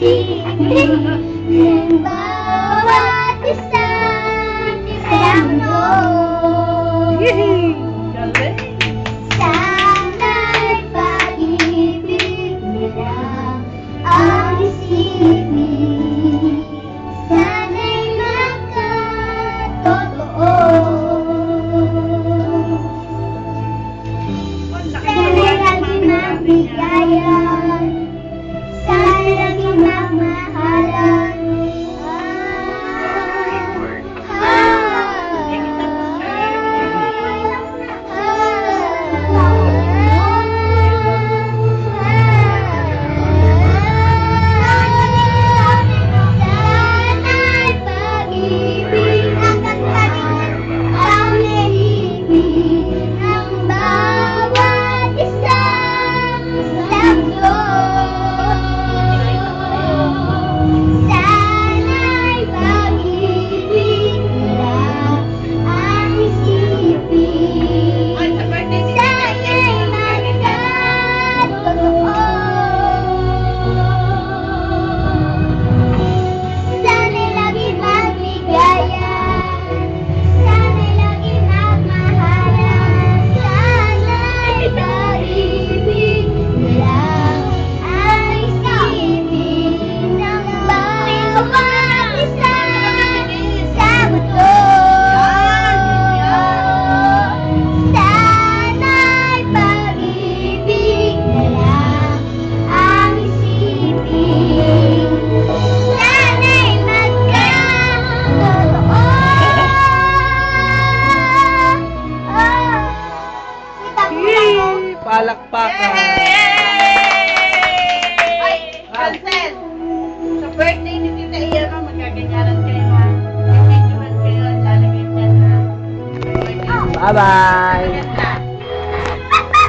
isipin ng bawat isang mundo. Sana'y pag-ibig nila ang isipin. Sana'y magkatotoo. Sana'y laging mabigayan. Sana'y laging mamahalan. Sana'y pag-ibig ang nilibig ng bawat isang mundo. Sana'y pag-ibig nila ang isipin. Sana'y magkatotoo. Sana'y laging magbigayan. Sana'y laging mamahalan. Sana'y pag-ibig nila ang isipin ng bawat isang sa mundo. Sana'y pag-ibig nila ang isipin. Sana'y magkatotoo. Kita mo lang ako. Palakpakan. Ay, Francel! Sa birthday ni Tita Ira, magkaganyaran kayo ha. May videohan kayo, lalagay dyan ha. Bye-bye.